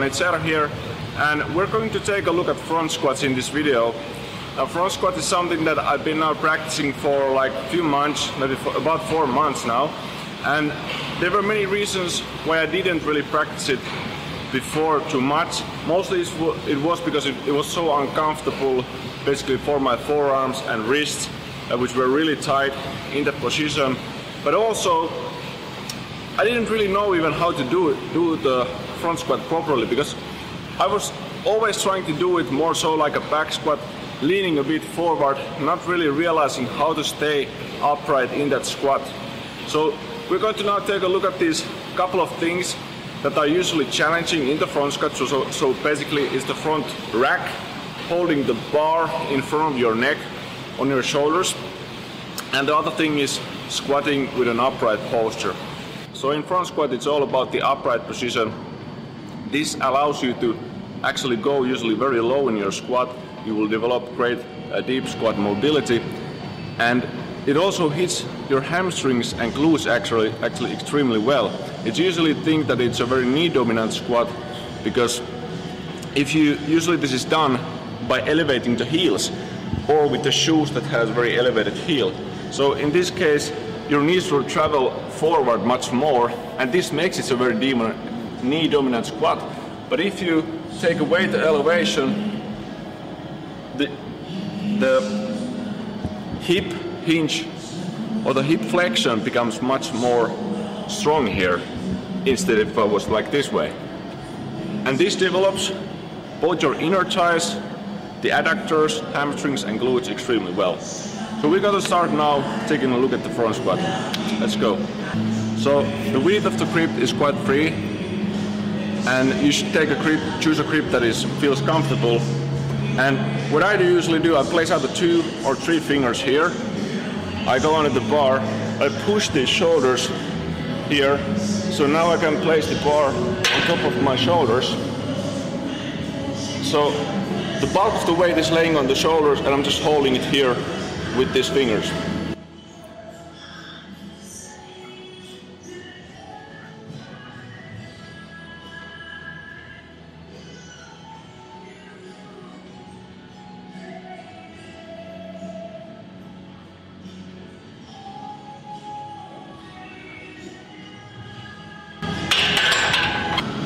it's Eero here, and we're going to take a look at front squats in this video. Now, front squat is something that I've been now practicing for like a few months, maybe for about 4 months now, and there were many reasons why I didn't really practice it before too much. Mostly it was because it was so uncomfortable, basically for my forearms and wrists, which were really tight in that position. But also, I didn't really know even how to do the front squat properly, because I was always trying to do it more so like a back squat, leaning a bit forward, not really realizing how to stay upright in that squat. So we're going to now take a look at these couple of things that are usually challenging in the front squat. So basically it's the front rack, holding the bar in front of your neck on your shoulders. And the other thing is squatting with an upright posture. So in front squat it's all about the upright position. This allows you to actually go usually very low in your squat. You will develop great deep squat mobility, and it also hits your hamstrings and glutes actually extremely well. It's usually think that it's a very knee dominant squat, because usually this is done by elevating the heels or with the shoes that has very elevated heel. So in this case your knees will travel forward much more, and this makes it a very knee dominant squat. But if you take away the elevation, the hip hinge or the hip flexion becomes much more strong here, instead if I was like this way. And this develops both your inner thighs, the adductors, hamstrings and glutes extremely well. So we're going to start now taking a look at the front squat. Let's go. So the width of the grip is quite free, and you should choose a grip that feels comfortable. And what I usually do, I place out the 2 or 3 fingers here. I go under the bar, I push the shoulders here, so now I can place the bar on top of my shoulders. So the bulk of the weight is laying on the shoulders, and I'm just holding it here with these fingers.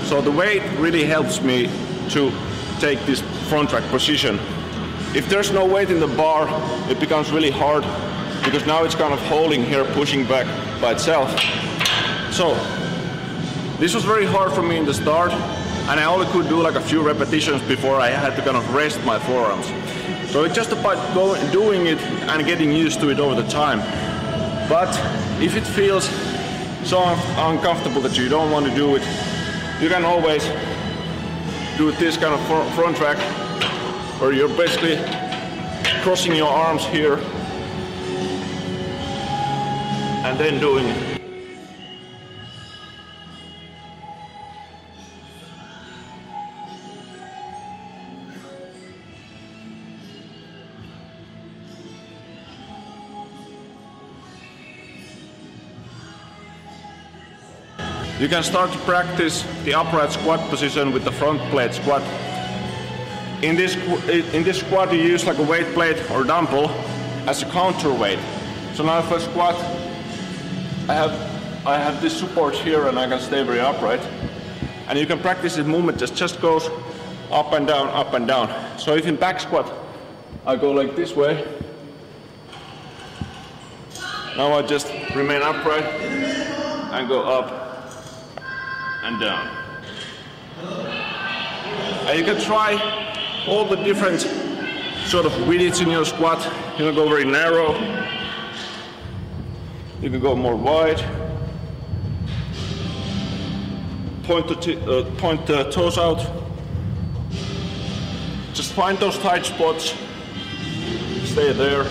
So the weight really helps me to take this front rack position. If there's no weight in the bar, it becomes really hard, because now it's kind of holding here, pushing back by itself. So this was very hard for me in the start, and I only could do like a few repetitions before I had to kind of rest my forearms. So it's just about doing it and getting used to it over the time. But if it feels so uncomfortable that you don't want to do it, you can always do this kind of front rack, where you're basically crossing your arms here and then doing it. You can start to practice the upright squat position with the front plate squat. In this squat you use like a weight plate or dumbbell as a counterweight. So now if I squat, I have this support here, and I can stay very upright. And you can practice this movement just goes up and down, up and down. So if in back squat I go like this way, now I just remain upright and go up and down. And you can try all the different sort of widths in your squat. You can go very narrow, you can go more wide, point the toes out. Just find those tight spots, stay there,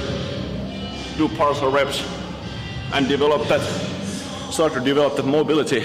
do partial reps, and start to develop that mobility.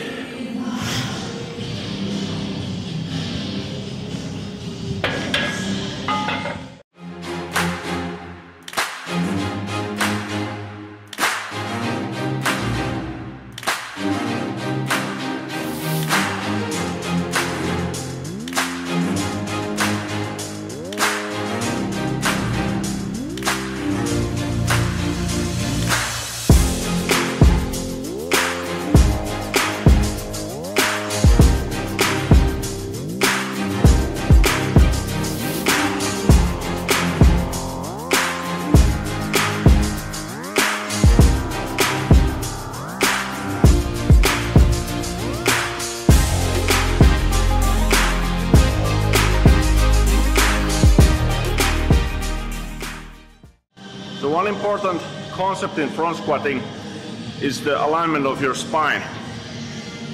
So one important concept in front squatting is the alignment of your spine.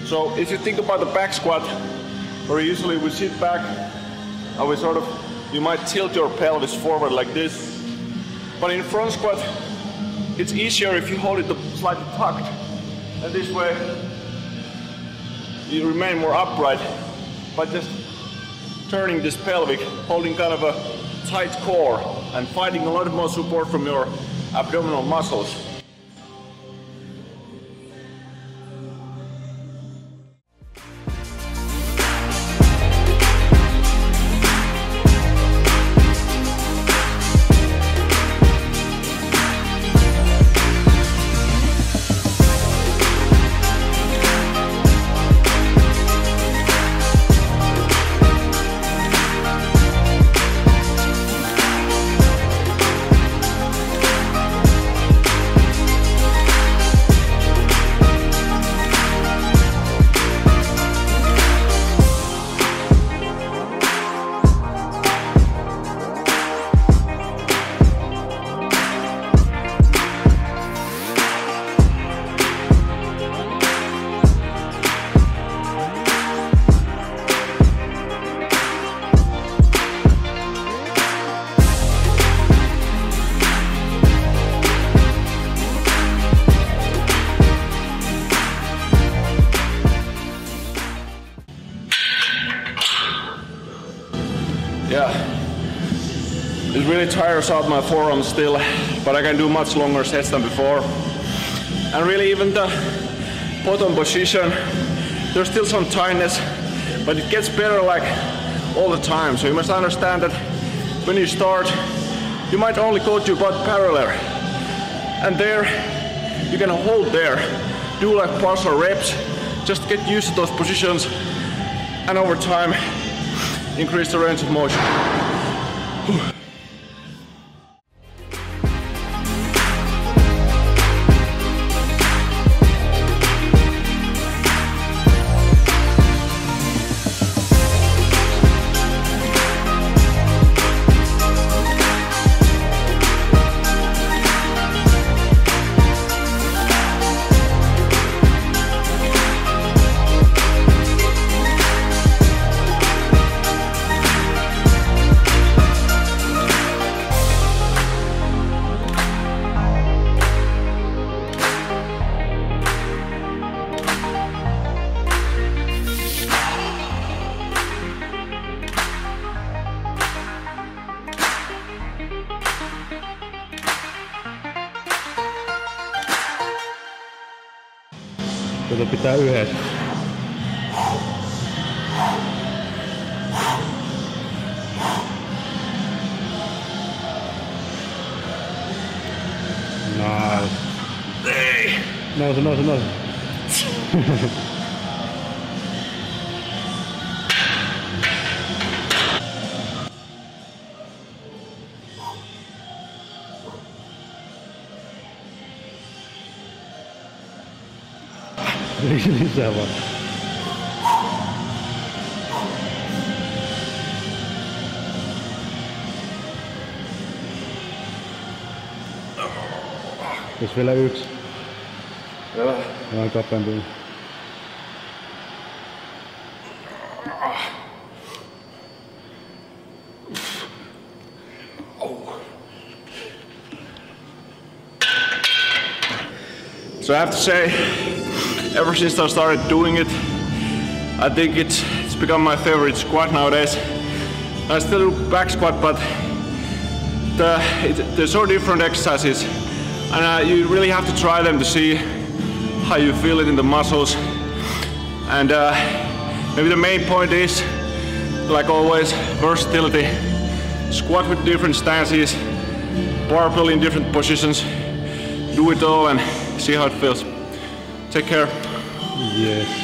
So if you think about the back squat, where usually we sit back and we sort of, you might tilt your pelvis forward like this. But in front squat, it's easier if you hold it slightly tucked. And this way, you remain more upright by just turning this pelvic, holding kind of a tight core and finding a lot more support from your abdominal muscles. Yeah, it really tires out my forearms still, but I can do much longer sets than before. And really even the bottom position, there's still some tightness, but it gets better like all the time. So you must understand that when you start, you might only go to about parallel. And there, you can hold there, do like partial reps, just get used to those positions, and over time, increase the range of motion. Tätä pitää yhdessä. Nice. Hey. Nousu. Lisää vaan. Jos vielä yksi. Vähän kapeampi. So I have to say, ever since I started doing it, I think it's become my favorite squat nowadays. I still do back squat, but they're so different exercises, and you really have to try them to see how you feel it in the muscles. And maybe the main point is, like always, versatility. Squat with different stances, barbell in different positions. Do it all and see how it feels. Take care. Yes.